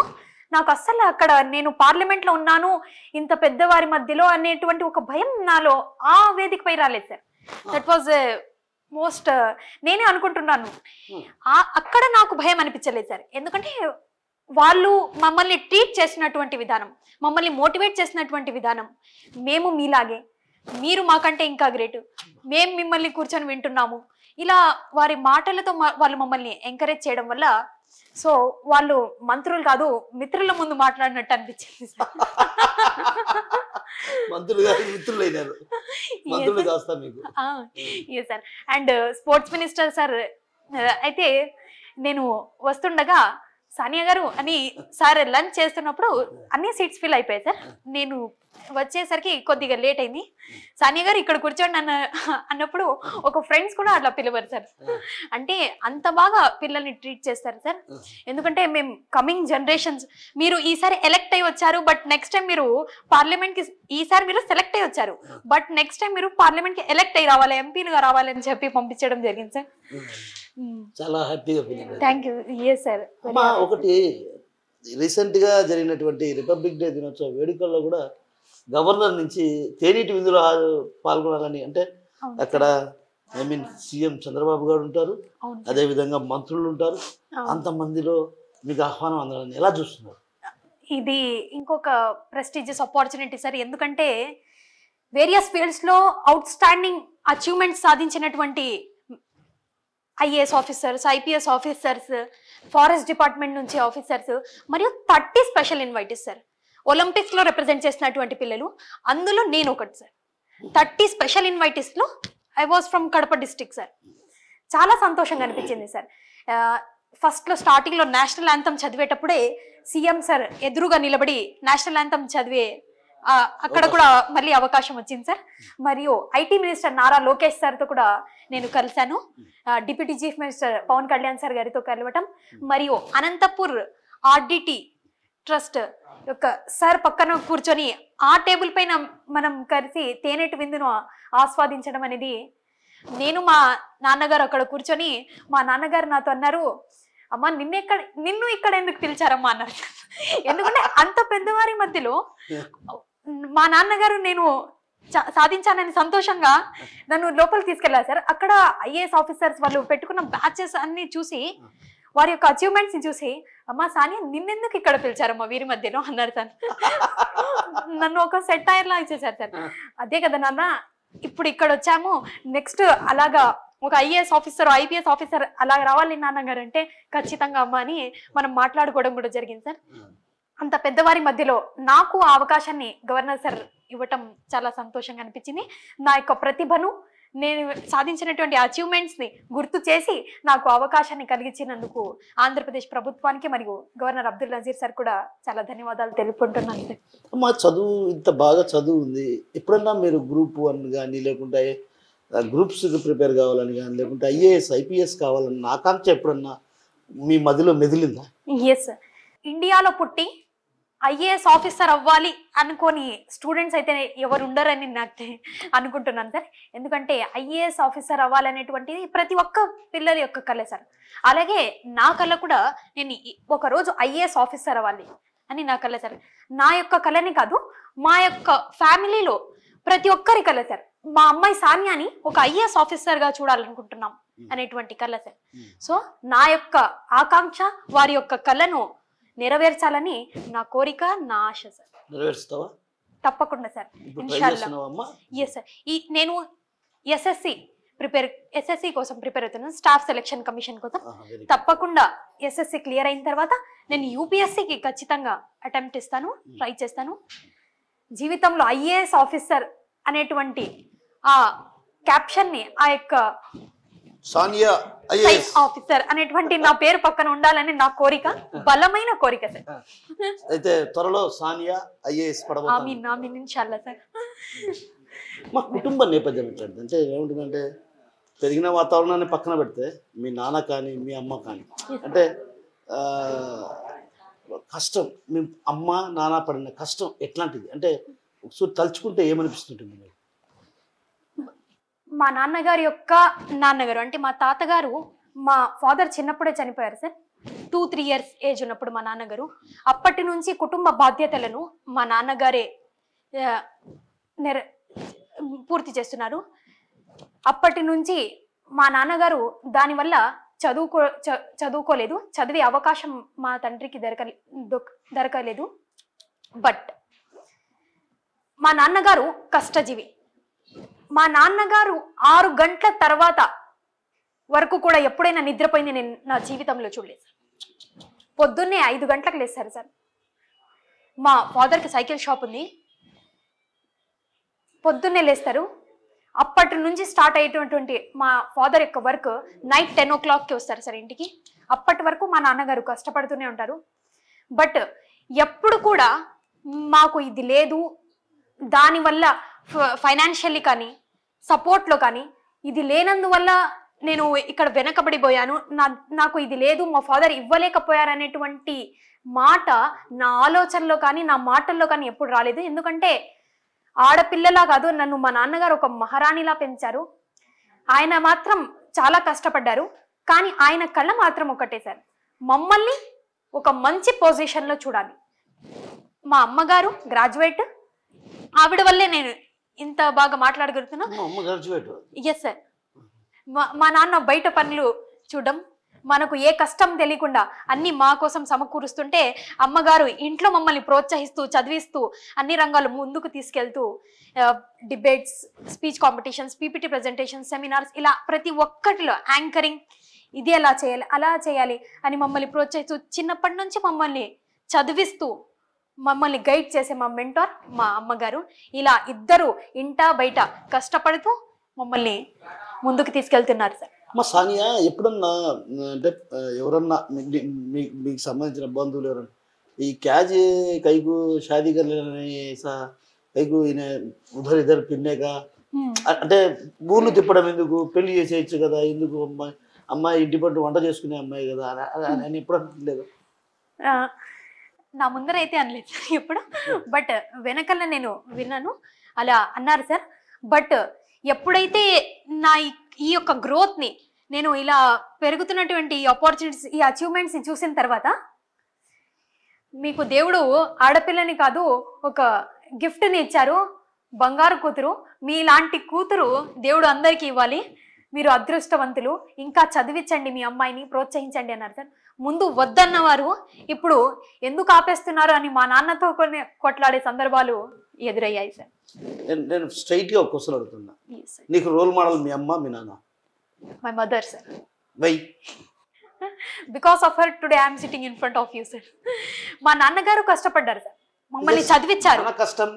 నాకు అస్సలు అక్కడ నేను పార్లమెంట్ లో ఉన్నాను ఇంత పెద్దవారి మధ్యలో అనేటువంటి ఒక భయం నాలో ఆ వేదిక పై రాలేదు సార్. దట్ వాజ్ మోస్ట్ నేనే అనుకుంటున్నాను అక్కడ నాకు భయం అనిపించలేదు సార్. ఎందుకంటే వాళ్ళు మమ్మల్ని ట్రీట్ చేసినటువంటి విధానం, మమ్మల్ని మోటివేట్ చేసినటువంటి విధానం, మేము మీలాగే, మీరు మాకంటే ఇంకా గ్రేట్, మేము మిమ్మల్ని కూర్చొని వింటున్నాము, ఇలా వారి మాటలతో వాళ్ళు మమ్మల్ని ఎంకరేజ్ చేయడం వల్ల సో వాళ్ళు మంత్రులు కాదు మిత్రుల ముందు మాట్లాడినట్టు అనిపించింది sir. Sir and sports minister sir అయితే నేను వస్తుండగా సానియా గారు అని సార్ లంచ్ చేస్తున్నప్పుడు అన్ని సీట్స్ ఫిల్ అయిపోయాయి సార్. నేను వచ్చేసరికి కొద్దిగా లేట్ అయింది. సానియా గారు ఇక్కడ కూర్చోండి అన్నప్పుడు ఒక ఫ్రెండ్స్ కూడా అట్లా పిలవరు సార్. అంటే అంత బాగా పిల్లల్ని ట్రీట్ చేస్తారు సార్. ఎందుకంటే మేము కమింగ్ జనరేషన్స్, మీరు ఈసారి ఎలక్ట్ అయ్యి వచ్చారు బట్ నెక్స్ట్ టైం మీరు పార్లమెంట్ కి, ఈసారి మీరు సెలెక్ట్ అయ్యి వచ్చారు బట్ నెక్స్ట్ టైం మీరు పార్లమెంట్ కి ఎలక్ట్ అయ్యి రావాలి, ఎంపీలుగా రావాలి అని చెప్పి పంపించడం జరిగింది సార్. చాలా హ్యాపీగా థ్యాంక్ యూ. Yes sir. ఒకటి రీసెంట్ గా జరిగినటువంటి రిపబ్లిక్ డే దినోత్సవ వేడుకల్లో కూడా గవర్నర్ నుంచి తేనీటి విందులో పాల్గొనాలని, అంటే అక్కడ ఐ మీన్ సీఎం చంద్రబాబు గారు ఉంటారు, అదే విధంగా మంత్రులు ఉంటారు, అంతమందిలో మీకు ఆహ్వానం అందాలని ఎలా చూస్తున్నారు? ఇది ఇంకొక ప్రెస్టీజియస్ ఆపర్చునిటీ సార్. ఎందుకంటే వేరియస్ ఫీల్డ్స్ లో అవుట్ స్టాండింగ్ అచీవ్మెంట్స్ సాధించినటువంటి IAS officers, IPS officers, forest department నుంచి ఆఫీసర్స్ మరియు 30 స్పెషల్ ఇన్వైటీస్ సార్. ఒలింపిక్స్ లో రిప్రజెంట్ చేసినటువంటి పిల్లలు, అందులో నేను ఒకటి సార్. 30 స్పెషల్ ఇన్వైటీస్ లో I was from Kadapa district sir. చాలా సంతోషంగా అనిపించింది సార్. ఫస్ట్ లో స్టార్టింగ్ లో నేషనల్ యాంథమ్ చదివేటప్పుడే సీఎం సార్ ఎదురుగా నిలబడి నేషనల్ యాంథమ్ చదివే అక్కడ కూడా మళ్ళీ అవకాశం వచ్చింది సార్. మరియు ఐటీ మినిస్టర్ నారా లోకేష్ సార్తో కూడా నేను కలిశాను. Deputy chief minister Pawan Kalyan sir గారితో కలవటం, మరియు అనంతపూర్ ఆర్డిటి ట్రస్ట్ యొక్క సార్ పక్కన కూర్చొని ఆ టేబుల్ పైన మనం కలిసి తేనెటి విందును ఆస్వాదించడం అనేది, నేను మా నాన్నగారు అక్కడ కూర్చొని మా నాన్నగారు నాతో అన్నారు, అమ్మ నిన్ను ఇక్కడ ఎందుకు పిలిచారమ్మా అన్నారు. ఎందుకంటే అంత పెద్దవారి మధ్యలో మా నాన్నగారు నేను సాధించానని సంతోషంగా నన్ను లోపలికి తీసుకెళ్లారు సార్. అక్కడ ఐఏఎస్ ఆఫీసర్స్ వాళ్ళు పెట్టుకున్న బ్యాచెస్ అన్ని చూసి, వారి యొక్క అచీవ్మెంట్స్ ని చూసి, అమ్మా సానియా నిన్నెందుకు ఇక్కడ పిలిచారమ్మా వీరి మధ్యలో అన్నారు సార్. నన్ను ఒక సెట్ అయ్యేలా ఇచ్చేసారు సార్. అదే కదా నాన్న, ఇప్పుడు ఇక్కడ వచ్చాము, నెక్స్ట్ అలాగా ఒక ఐఏఎస్ ఆఫీసర్, ఐపీఎస్ ఆఫీసర్ అలా రావాలి నాన్నగారు అంటే ఖచ్చితంగా అమ్మ అని మనం మాట్లాడుకోవడం కూడా జరిగింది సార్. అంత పెద్దవారి మధ్యలో నాకు ఆ అవకాశాన్ని గవర్నర్ సార్ ఇవ్వటం చాలా సంతోషంగా అనిపించింది. నా యొక్క ప్రతిభను నేను సాధించినటువంటి అచీవ్మెంట్స్ని గుర్తు చేసి నాకు అవకాశాన్ని కలిగించినందుకు ఆంధ్రప్రదేశ్ ప్రభుత్వానికి మరియు గవర్నర్ అబ్దుల్ నజీర్ సార్ కూడా చాలా ధన్యవాదాలు తెలుపుకుంటున్నాను సార్. అమ్మా చదువు ఇంత బాగా చదువు ఉంది, ఎప్పుడన్నా మీరు గ్రూప్ 1 కానీ లేకుంటే గ్రూప్స్కి ప్రిపేర్ కావాలని కానీ లేకుంటే ఐఏఎస్ ఐపీఎస్ కావాలని ఆకాంక్ష ఎప్పుడన్నా మీ మదిలో మెదిలిందా? Yes sir. ఇండియాలో పుట్టి ఐఏఎస్ ఆఫీసర్ అవ్వాలి అనుకోని స్టూడెంట్స్ అయితే ఎవరు ఉండరని నాకు అనుకుంటున్నాను సార్. ఎందుకంటే ఐఏఎస్ ఆఫీసర్ అవ్వాలనేటువంటిది ప్రతి ఒక్క పిల్లల యొక్క కళ సార్. అలాగే నా కళ కూడా నేను ఒకరోజు ఐఏఎస్ ఆఫీసర్ అవ్వాలి అని నా కళ సార్. నా యొక్క కళనే కాదు, మా యొక్క ఫ్యామిలీలో ప్రతి ఒక్కరి కళ సార్. మా అమ్మాయి సానియాని ఒక ఐఏఎస్ ఆఫీసర్గా చూడాలనుకుంటున్నాం అనేటువంటి కళ సార్. సో నా యొక్క ఆకాంక్ష వారి యొక్క కళను నెరవేర్చాలని నా కోరిక, నా ఆశ సార్. నెరవేరుస్తావా? తప్పకుండా సార్, ఇన్షాల్లా. Yes sir. నేను ఎస్ఎస్సి కోసం ప్రిపేర్ అవుతున్నాను, స్టాఫ్ సెలక్షన్ కమిషన్ కోసం. తప్పకుండా ఎస్ఎస్సి క్లియర్ అయిన తర్వాత నేను యూపీఎస్సికి ఖచ్చితంగా అటెంప్ట్ ఇస్తాను, ట్రై చేస్తాను. జీవితంలో ఐఏఎస్ ఆఫీసర్ అనేటువంటి ఆ క్యాప్షన్ని, ఆ యొక్క సానియా ఐఏఎస్ ఆఫీసర్ అనేటువంటి నా పేరు పక్కన ఉండాలని నా కోరిక, బలమైన కోరిక సార్. అయితే త్వరలో సానియా ఐఏఎస్ పడబోతుంది. ఆమీన్ ఇన్షాల్లా సార్. మా కుటుంబ నేపథ్యం ఎట్లాంటిది అంటే ఏముంటుందంటే, పెరిగిన వాతావరణాన్ని పక్కన పెడితే మీ నాన్న కానీ మీ అమ్మ కానీ అంటే కష్టం, మీ అమ్మ నాన్న పడిన కష్టం ఎట్లాంటిది అంటే ఒకసారి తలుచుకుంటే ఏమనిపిస్తుంటుంది మీకు? మా నాన్నగారు యొక్క నాన్నగారు అంటే మా తాతగారు, మా ఫాదర్ చిన్నప్పుడే చనిపోయారు సార్. 2-3 years ఏజ్ ఉన్నప్పుడు మా నాన్నగారు. అప్పటి నుంచి కుటుంబ బాధ్యతలను మా నాన్నగారే పూర్తి చేస్తున్నారు. అప్పటి నుంచి మా నాన్నగారు దానివల్ల చదువుకోలేదు, చదివే అవకాశం మా తండ్రికి దొరకలేదు. బట్ మా నాన్నగారు కష్టజీవి. మా నాన్నగారు 6 గంటల తర్వాత వరకు కూడా ఎప్పుడైనా నిద్రపోయింది నేను నా జీవితంలో చూడలేదు సార్. పొద్దున్నే 5 గంటలకు లేస్తారు సార్. మా ఫాదర్కి సైకిల్ షాప్ ఉంది, పొద్దున్నే లేస్తారు. అప్పటి నుంచి స్టార్ట్ అయ్యేటటువంటి మా ఫాదర్ యొక్క వర్క్ నైట్ 10 o'clockకి వస్తారు సార్ ఇంటికి. అప్పటి వరకు మా నాన్నగారు కష్టపడుతూనే ఉంటారు. బట్ ఎప్పుడు కూడా మాకు ఇది లేదు, దానివల్ల ఫైనాన్షియల్లీ కానీ సపోర్ట్లో కానీ ఇది లేనందువల్ల నేను ఇక్కడ వెనకబడిపోయాను, నాకు ఇది లేదు, మా ఫాదర్ ఇవ్వలేకపోయారనేటువంటి మాట నా ఆలోచనలో కానీ నా మాటల్లో కానీ ఎప్పుడు రాలేదు. ఎందుకంటే ఆడపిల్లలా కాదు, నన్ను మా నాన్నగారు ఒక మహారాణిలా పెంచారు. ఆయన మాత్రం చాలా కష్టపడ్డారు. కానీ ఆయన కళ్ళ మాత్రం ఒకటే సార్, మమ్మల్ని ఒక మంచి పొజిషన్లో చూడాలి. మా అమ్మగారు గ్రాడ్యుయేట్, ఆవిడ వల్లే నేను ఇంత బాగా మాట్లాడగలుగుతున్నా. Yes sir. మా నాన్న బయట పనులు చూడడం, మనకు ఏ కష్టం తెలియకుండా అన్ని మా కోసం సమకూరుస్తుంటే అమ్మగారు ఇంట్లో మమ్మల్ని ప్రోత్సహిస్తూ, చదివిస్తూ, అన్ని రంగాలు ముందుకు తీసుకెళ్తూ, debates, speech competitions, PPT presentations, seminars, ఇలా ప్రతి ఒక్కటిలో యాంకరింగ్, ఇది ఎలా చేయాలి అలా చేయాలి అని మమ్మల్ని ప్రోత్సహిస్తూ, చిన్నప్పటి నుంచి మమ్మల్ని చదివిస్తూ, మమ్మల్ని గైడ్ చేసే మా మెంటార్ మా అమ్మగారు. ఇలా ఇద్దరు ఇంట బయట కష్టపడుతూ మమ్మల్ని ముందుకు తీసుకెళ్తున్నారు సార్. మా సానియా ఎప్పుడన్నా అంటే ఎవరన్నా మీకు సంబంధించిన బంధువులు ఎవరన్నా ఈ క్యాజ్ కైకు షాదీ కైకు ఈయన ఉధర్ ఇద్దరు పిన్నేగా అంటే ఊళ్ళు తిప్పడం ఎందుకు, పెళ్లి చేసేయచ్చు కదా, ఎందుకు అమ్మాయి ఇంటి పట్టు వంట చేసుకునే అమ్మాయి కదా అని ఎప్పుడు అనలేదు? నా ముందర అయితే అనలేదు సార్ ఎప్పుడు, బట్ వెనకల్లా నేను విన్నాను అలా అన్నారు సార్. బట్ ఎప్పుడైతే నా ఈ యొక్క గ్రోత్ని, నేను ఇలా పెరుగుతున్నటువంటి ఆపర్చునిటీస్, ఈ అచీవ్మెంట్స్ని చూసిన తర్వాత, మీకు దేవుడు ఆడపిల్లని కాదు ఒక గిఫ్ట్ని ఇచ్చారు, బంగారు కూతురు, మీలాంటి కూతురు దేవుడు అందరికీ ఇవ్వాలి, మీరు అదృష్టవంతులు, ఇంకా చదివించండి, మీ అమ్మాయిని ప్రోత్సహించండి అన్నారు సార్. ముందు వద్దన్నవారు ఇప్పుడు ఎందుకు ఆపేస్తున్నారు అని మా నాన్నతో కొన్ని కొట్లాడే సందర్భాలు ఎదురయ్యాయి సార్. నేను స్ట్రైట్గా ఒక క్వశ్చన్ అడుగుతున్నా, నీకు రోల్ మోడల్ మీ అమ్మ మీ నాన్న? My mother sir. Why? Because of her today I'm sitting in front of you sir. మా నాన్నగారు కష్టపడ్డారు సార్, మమ్మల్ని చదివించారు. కష్టం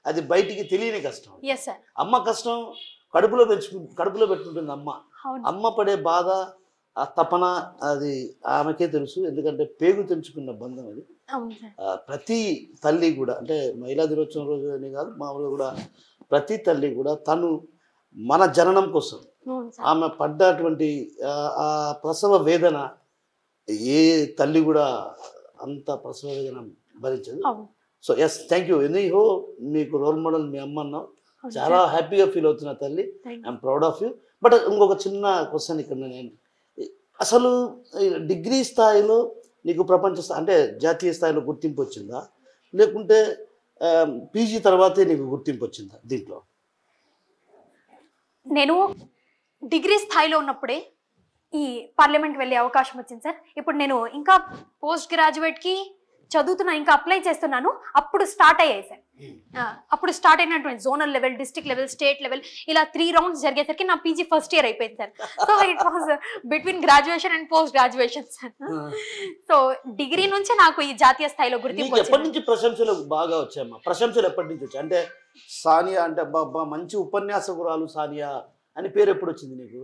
అది బయటికి తెలియని కష్టం. Yes sir. అమ్మ కష్టం కడుపులో పెట్టుకుంటుంది అమ్మ. అవును అమ్మ పడే బాధ, ఆ తపన అది ఆమెకే తెలుసు. ఎందుకంటే పేగు తెంచుకున్న బంధం అది. అవును సార్. ప్రతి తల్లి కూడా, అంటే మహిళా దినోత్సవం రోజు అని కాదు, మామూలుగా కూడా ప్రతి తల్లి కూడా తను మన జననం కోసం అవును సార్. ఆమె పడ్డటువంటి ఆ ప్రసవ వేదన ఏ తల్లి కూడా అంత ప్రసవ వేదన భరించదు. అవును so yes, thank you. Anyhow మీకు రోల్ మోడల్ మీ అమ్మ అన్నావు, అవును చాలా సార్. హ్యాపీగా ఫీల్ అవుతున్నా తల్లి. Thank you. I'm proud of you. But ఇంకొక చిన్న క్వశ్చన్ ఇక్కడ నేను, అసలు డిగ్రీ స్థాయిలో నీకు ప్రపంచ స్థాయి అంటే జాతీయ స్థాయిలో గుర్తింపు వచ్చిందా, లేకుంటే పీజీ తర్వాతే నీకు గుర్తింపు వచ్చిందా దీంట్లో? నేను డిగ్రీ స్థాయిలో ఉన్నప్పుడే ఈ పార్లమెంట్ వెళ్ళే అవకాశం వచ్చింది సార్. ఇప్పుడు నేను ఇంకా పోస్ట్ గ్రాడ్యుయేట్కి చదువుతున్నా, ఇంకా అప్లై చేస్తున్నాను. అప్పుడు స్టార్ట్ అయ్యాయి సార్. అప్పుడు స్టార్ట్ అయినటువంటి zonal level, district level, state level, ఇలా 3 రౌండ్స్ జరిగేసరికి నా పీజీ ఫస్ట్ ఇయర్ అయిపోయింది sir. So it was between graduation and post graduation sir. So degree నుంచి నాకు ఈ జాతీయ స్థాయిలో గుర్తింపు నీకు ఎప్పటి వచ్చింది. నుంచి ప్రశంసలు బాగా వచ్చాయమ్మా? ప్రశంసలు ఎప్పటి నుంచి వచ్చాయి? అంటే సానియా అంటే అబ్బా మంచి ఉపన్యాసకురాలు సానియా అని పేరు ఎప్పుడు వచ్చింది నీకు?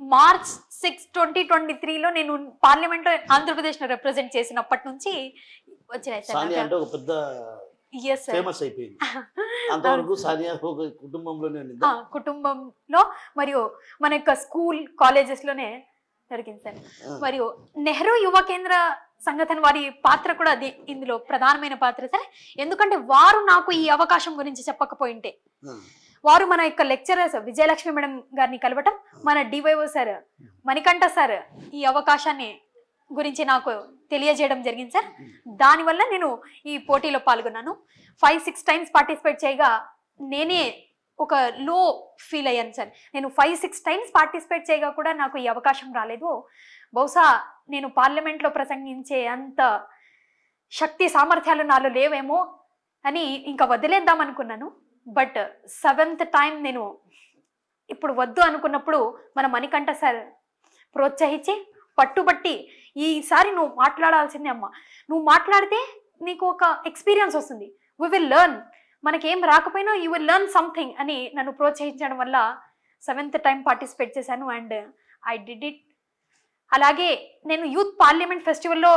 మార్చ్ 6, 2023లో నేను పార్లమెంట్ లో ఆంధ్రప్రదేశ్ ను రిప్రజెంట్ చేసినప్పటి నుంచి వచ్చినాయి సానియా సార్. అంటే ఒక పెద్ద Yes, sir. ఫేమస్ అయిపోయింది. అంతవరకు సానియా ఒక కుటుంబంలోనే ఉంది. కుటుంబంలో మరియు మన యొక్క స్కూల్ కాలేజెస్ లోనే జరిగింది సార్. మరియు నెహ్రూ యువ కేంద్ర సంఘటన వారి పాత్ర కూడా అది ఇందులో ప్రధానమైన పాత్ర సార్. ఎందుకంటే వారు నాకు ఈ అవకాశం గురించి చెప్పకపోయింటే, వారు మన యొక్క లెక్చరర్స్ విజయలక్ష్మి మేడం గారిని కలవటం, మన డివైఓ సార్ మణికంఠ సార్ ఈ అవకాశాన్ని గురించి నాకు తెలియజేయడం జరిగింది సార్. దానివల్ల నేను ఈ పోటీలో పాల్గొన్నాను. 5-6 టైమ్స్ పార్టిసిపేట్ చేయగా నేనే ఒక లో ఫీల్ అయ్యాను సార్. నేను 5-6 టైమ్స్ పార్టిసిపేట్ చేయగా కూడా నాకు ఈ అవకాశం రాలేదు. బహుశా నేను పార్లమెంట్లో ప్రసంగించే అంత శక్తి సామర్థ్యాలు నాలో లేవేమో అని ఇంకా వదిలేద్దాం అనుకున్నాను. బట్ 7th టైం నేను ఇప్పుడు వద్దు అనుకున్నప్పుడు మన మణికంఠ సార్ ప్రోత్సహించి పట్టుబట్టి, ఈసారి నువ్వు మాట్లాడాల్సిందే అమ్మ, నువ్వు మాట్లాడితే నీకు ఒక ఎక్స్పీరియన్స్ వస్తుంది, వి విల్ లెర్న్, మనకేం రాకపోయినా యూ విల్ లెర్న్ సంథింగ్ అని నన్ను ప్రోత్సహించడం వల్ల 7th టైం పార్టిసిపేట్ చేశాను అండ్ ఐ డిడ్ ఇట్. అలాగే నేను యూత్ పార్లమెంట్ ఫెస్టివల్లో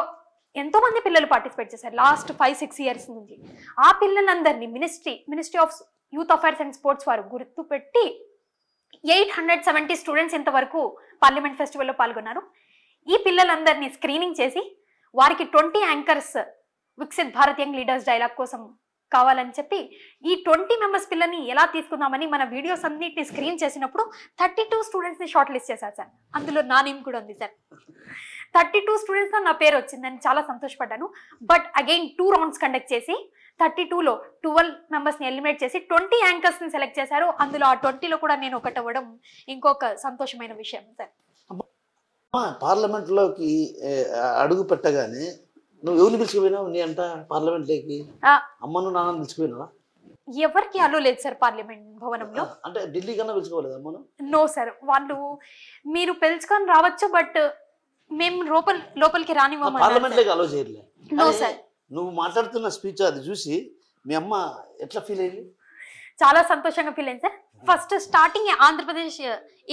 ఎంతో మంది పిల్లలు పార్టిసిపేట్ చేశారు లాస్ట్ 5-6 ఇయర్స్ నుంచి. ఆ పిల్లలందరినీ ministry of youth affairs and sports వారు గుర్తుపెట్టి 870 స్టూడెంట్స్ ఇంతవరకు పార్లమెంట్ ఫెస్టివల్లో పాల్గొన్నారు. ఈ పిల్లలందరినీ స్క్రీనింగ్ చేసి వారికి 20 anchors Viksit Bharat young leaders dialogue కోసం కావాలని చెప్పి ఈ 20 మెంబర్స్ పిల్లల్ని ఎలా తీసుకుందామని మన వీడియోస్ అన్నిటిని స్క్రీన్ చేసినప్పుడు 32 స్టూడెంట్స్ని షార్ట్ లిస్ట్ చేశారు సార్. అందులో నా నేమ్ కూడా ఉంది సార్. 32 స్టూడెంట్స్లో నా పేరు వచ్చిందని చాలా సంతోషపడ్డాను. బట్ అగైన్ 2 రౌండ్స్ కండక్ట్ చేసి 32లో 12 మెంబర్స్ని ఎలిమినేట్ చేసి 20 యాంకర్స్ని సెలెక్ట్ చేశారు. అందులో ఆ 20లో కూడా నేను ఒకటి అవ్వడం ఇంకొక సంతోషమైన విషయం సార్. పార్లమెంట్లోకి అడుగు పెట్టగానే నువ్వు ఎవరిని పిలుచుకుపోయినావు? నీ అంట పార్లమెంట్లోకి అమ్మను నాన్న పిలుచుకుపోయినావా? ఎవరికి అలో లేదు సార్ పార్లమెంట్ భవనంలో. అంటే ఢిల్లీ కన్నా పిలుచుకోలేదు అమ్మను? నో సార్, వాళ్ళు మీరు పిలుచుకొని రావచ్చు బట్ మేము లోపలికి రానివ్వమన్నారు. పార్లమెంట్లోకి అలో చేయలే? No sir. నువ్వు మాట్లాడుతున్న స్పీచ్ అది చూసి మీ అమ్మ ఎట్లా ఫీల్ అయింది? చాలా సంతోషంగా ఫీల్ అయింది సార్. ఫస్ట్ స్టార్టింగ్ ఆంధ్రప్రదేశ్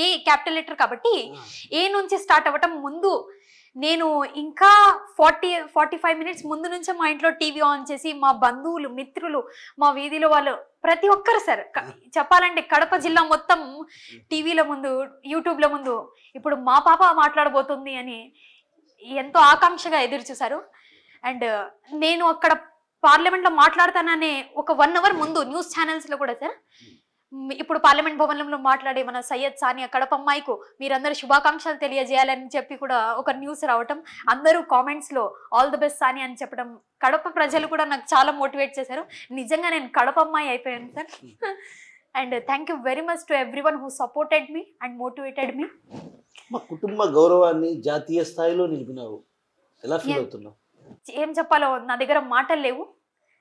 ఏ క్యాపిటల్ లెటర్ కాబట్టి ఏ నుంచి స్టార్ట్ అవ్వటం ముందు నేను ఇంకా 40-45 మినిట్స్ ముందు నుంచే మా ఇంట్లో టీవీ ఆన్ చేసి మా బంధువులు, మిత్రులు, మా వీధిలో వాళ్ళు ప్రతి ఒక్కరు సార్, చెప్పాలంటే కడప జిల్లా మొత్తం టీవీల ముందు, యూట్యూబ్ల ముందు ఇప్పుడు మా పాప మాట్లాడబోతుంది అని ఎంతో ఆకాంక్షగా ఎదురు చూశారు. అండ్ నేను అక్కడ పార్లమెంట్లో మాట్లాడతాననే ఒక 1 అవర్ ముందు న్యూస్ ఛానల్స్లో కూడా సార్ ఇప్పుడు పార్లమెంట్ భవనంలో మాట్లాడే మన సయ్యద్ సానియా కడపమ్మాయికు మీరందరూ శుభాకాంక్షలు తెలియజేయాలని చెప్పి కూడా ఒక న్యూస్ రావటం, అందరూ కామెంట్స్లో ఆల్ ది బెస్ట్ సానియా అని చెప్పడం, కడప ప్రజలు కూడా నాకు చాలా మోటివేట్ చేశారు. నిజంగా నేను కడపమ్మాయి అయిపోయాను sir. And thank you very much to everyone who supported me and motivated me. మా కుటుంబ గౌరవాన్ని జాతీయ స్థాయిలో నిలిపినావు, ఎలా ఫీల్ అవుతున్నావు? ఏం చెప్పాలో నా దగ్గర మాటలు లేవు.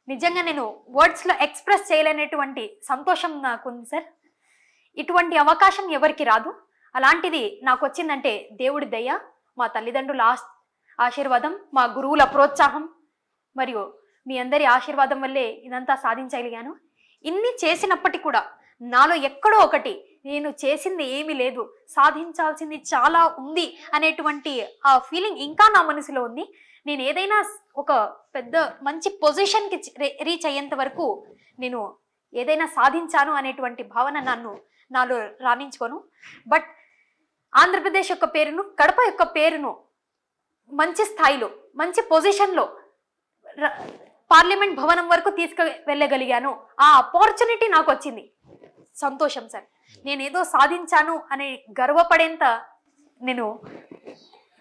నిజంగా నేను వర్డ్స్లో ఎక్స్ప్రెస్ చేయలేనటువంటి సంతోషం నాకు ఉంది సార్. ఇటువంటి అవకాశం ఎవరికి రాదు. అలాంటిది నాకు వచ్చిందంటే దేవుడి దయ, మా తల్లిదండ్రుల ఆశీర్వాదం, మా గురువుల ప్రోత్సాహం మరియు మీ అందరి ఆశీర్వాదం వల్లే ఇదంతా సాధించగలిగాను. ఇన్ని చేసినప్పటికీ కూడా నాలో ఎక్కడో ఒకటి నేను చేసింది ఏమీ లేదు, సాధించాల్సింది చాలా ఉంది అనేటువంటి ఆ ఫీలింగ్ ఇంకా నా మనసులో ఉంది. నేను ఏదైనా ఒక పెద్ద మంచి పొజిషన్కి రీచ్ అయ్యేంత వరకు నేను ఏదైనా సాధించాను అనేటువంటి భావన నాలో రాణించుకోను. బట్ ఆంధ్రప్రదేశ్ యొక్క పేరును, కడప యొక్క పేరును మంచి స్థాయిలో, మంచి పొజిషన్లో పార్లమెంట్ భవనం వరకు తీసుకువెళ్ళగలిగాను. ఆ ఆపర్చునిటీ నాకు వచ్చింది. సంతోషం సార్. నేనేదో సాధించాను అని గర్వపడేంత నేను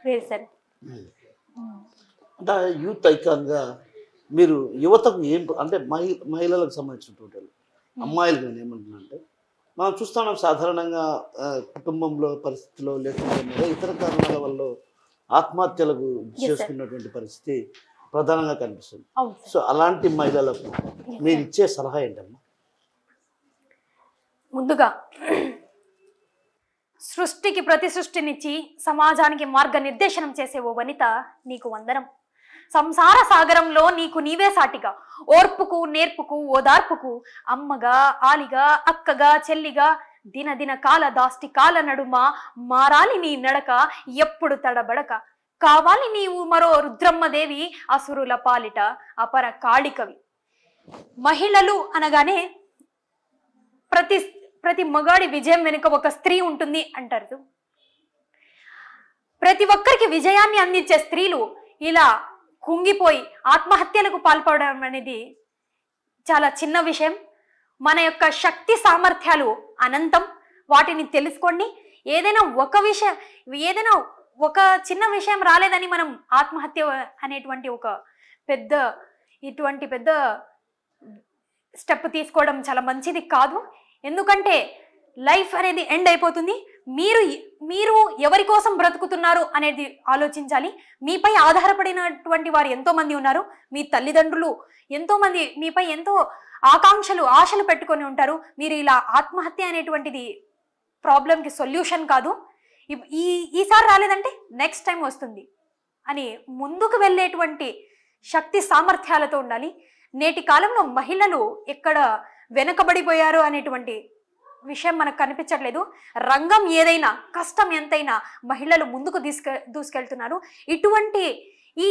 లేదు సార్. అంటే యూత్ ఐకాన్గా మీరు యువతకు ఏం అంటే మహిళలకు సంబంధించినటువంటి అమ్మాయిలకు నేను ఏమంటున్నా అంటే, మనం చూస్తున్నాం సాధారణంగా కుటుంబంలో పరిస్థితిలో లేకుండా ఇతర కారణాల వల్ల ఆత్మహత్యలకు చేసుకున్నటువంటి పరిస్థితి ప్రధానంగా కనిపిస్తుంది. సో అలాంటి మహిళలకు మీరు ఇచ్చే సలహా ఏంటమ్మా? ముందుగా సృష్టికి ప్రతి సృష్టినిచ్చి సమాజానికి మార్గనిర్దేశనం చేసే ఓ వనిత, నీకు వందనం. సంసార సాగరంలో నీకు నీవే సాటిగా, ఓర్పుకు నేర్పుకు ఓదార్పుకు అమ్మగా, ఆలిగా, అక్కగా, చెల్లిగా, దినదిన కాల దాష్టి కాల నడుమ మారాలి నీ నడక, ఎప్పుడు తడబడక కావాలి నీవు మరో రుద్రమ్మదేవి, అసురుల పాలిట అపర కాళికవి. మహిళలు అనగానే ప్రతి మగాడి విజయం వెనుక ఒక స్త్రీ ఉంటుంది అంటారు. ప్రతి ఒక్కరికి విజయాన్ని అందించే స్త్రీలు ఇలా కుంగిపోయి ఆత్మహత్యలకు పాల్పడడం అనేది చాలా చిన్న విషయం. మన యొక్క శక్తి సామర్థ్యాలు అనంతం. వాటిని తెలుసుకోండి. ఏదైనా ఒక చిన్న విషయం రాలేదని మనం ఆత్మహత్య అనేటువంటి ఒక పెద్ద స్టెప్ తీసుకోవడం చాలా మంచిది కాదు. ఎందుకంటే లైఫ్ అనేది ఎండ్ అయిపోతుంది. మీరు ఎవరి కోసం బ్రతుకుతున్నారు అనేది ఆలోచించాలి. మీపై ఆధారపడినటువంటి వారు ఎంతో మంది ఉన్నారు. మీ తల్లిదండ్రులు ఎంతో మంది మీపై ఎంతో ఆశలు పెట్టుకొని ఉంటారు. మీరు ఇలా ఆత్మహత్య అనేటువంటిది ప్రాబ్లంకి సొల్యూషన్ కాదు. ఈసారి రాలేదంటే నెక్స్ట్ టైం వస్తుంది అని ముందుకు వెళ్ళేటువంటి శక్తి సామర్థ్యాలతో ఉండాలి. నేటి కాలంలో మహిళలు ఎక్కడ వెనకబడిపోయారు అనేటువంటి విషయం మనకు కనిపించట్లేదు. రంగం ఏదైనా, కష్టం ఎంతైనా మహిళలు ముందుకు దూసుకెళ్తున్నారు. ఇటువంటి ఈ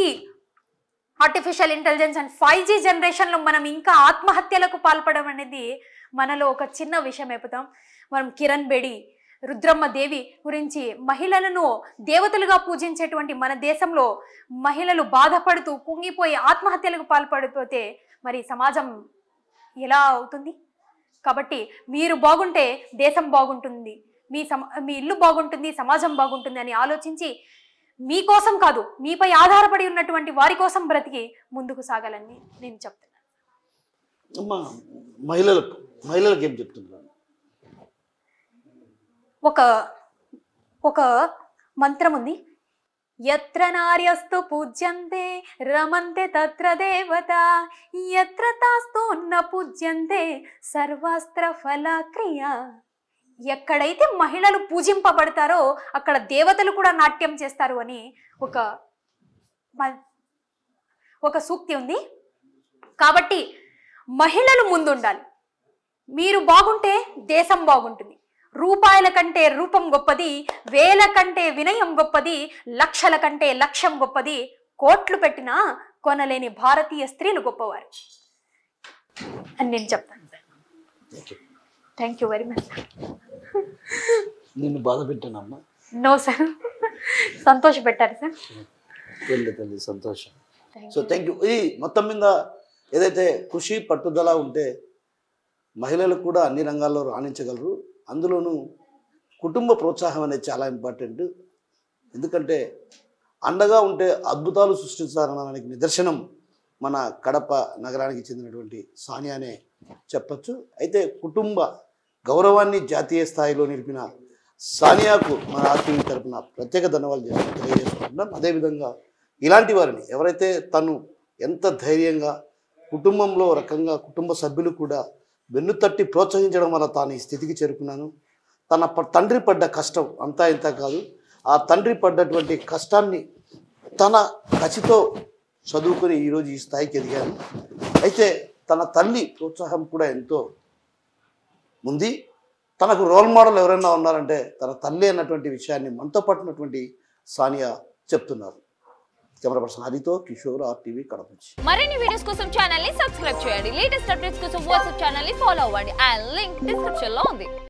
ఆర్టిఫిషియల్ ఇంటెలిజెన్స్ అండ్ 5G జనరేషన్లో మనం ఇంకా ఆత్మహత్యలకు పాల్పడడం అనేది మనలో ఒక చిన్న విషయం అయిపోతాం. మనం కిరణ్ బేడి, రుద్రమ్మ దేవి గురించి మహిళలను దేవతలుగా పూజించేటువంటి మన దేశంలో మహిళలు బాధపడుతూ కుంగిపోయి ఆత్మహత్యలకు పాల్పడిపోతే మరి సమాజం ఎలా అవుతుంది? కాబట్టి మీరు బాగుంటే దేశం బాగుంటుంది, మీ ఇల్లు బాగుంటుంది, సమాజం బాగుంటుంది అని ఆలోచించి మీకోసం కాదు, మీపై ఆధారపడి ఉన్నటువంటి వారి కోసం బ్రతికి ముందుకు సాగాలని నేను చెప్తున్నాను. అమ్మా, మహిళలకు ఏం చెప్తున్నారు? ఒక మంత్రం ఉంది. యత్ర నార్యస్తు పూజ్యంతే రమంతే తత్ర దేవత, యత్ర తాస్తు న పూజ్యంతే సర్వాస్త్ర ఫలక్రియ. ఎక్కడైతే మహిళలు పూజింపబడతారో అక్కడ దేవతలు కూడా నాట్యం చేస్తారు అని ఒక సూక్తి ఉంది. కాబట్టి మహిళలు ముందుండాలి. మీరు బాగుంటే దేశం బాగుంటుంది. రూపాయల కంటే రూపం గొప్పది, వేల కంటే వినయం గొప్పది, లక్షల కంటే లక్ష్యం గొప్పది, కోట్లు పెట్టినా కొనలేని భారతీయ స్త్రీలు గొప్పవారు అని నేను చెప్తాను sir. Thank you very much. నిన్ను బాధ పెట్టానమ్మా? నో సార్, సంతోష పెట్టారు సార్. తల్లి సంతోషం. So thank you. ఇది మొత్తం మీద ఏదైతే కృషి పట్టుదల ఉంటే మహిళలు కూడా అన్ని రంగాల్లో రాణించగలరు. అందులోనూ కుటుంబ ప్రోత్సాహం అనేది చాలా ఇంపార్టెంట్. ఎందుకంటే అండగా ఉంటే అద్భుతాలు సృష్టించాలనడానికి నిదర్శనం మన కడప నగరానికి చెందినటువంటి సానియానే చెప్పచ్చు. అయితే కుటుంబ గౌరవాన్ని జాతీయ స్థాయిలో నిలిపిన సానియాకు మన ఆర్టీవీ తరఫున ప్రత్యేక ధన్యవాదాలు తెలియజేసుకుంటున్నాం. అదేవిధంగా ఇలాంటి వారిని ఎవరైతే తను ఎంత ధైర్యంగా కుటుంబంలో రకంగా కుటుంబ సభ్యులు కూడా వెన్నుతట్టి ప్రోత్సహించడం వల్ల తాను ఈ స్థితికి చేరుకున్నాను. తన తండ్రి పడ్డ కష్టం అంతా ఇంత కాదు. ఆ తండ్రి పడ్డటువంటి కష్టాన్ని తన కసితో చదువుకొని ఈరోజు ఈ స్థాయికి ఎదిగాను. అయితే తన తల్లి ప్రోత్సాహం కూడా ఎంతో ముందు తనకు రోల్ మోడల్ ఎవరైనా ఉన్నారంటే తన తల్లి అన్నటువంటి విషయాన్ని మనతో పట్టినటువంటి సానియా చెప్తున్నారు. కెమెరా పర్సన్ హరితో కిషోర్, RTV కడప నుంచి. మరిన్ని వీడియోస్ కోసం ఛానల్ ని సబ్స్క్రైబ్ చేయండి. లేటెస్ట్ అప్డేట్స్ కోసం వాట్సాప్ ఛానల్ ని ఫాలో అవ్వండి. ఆ లింక్ డిస్క్రిప్షన్ లో ఉంది.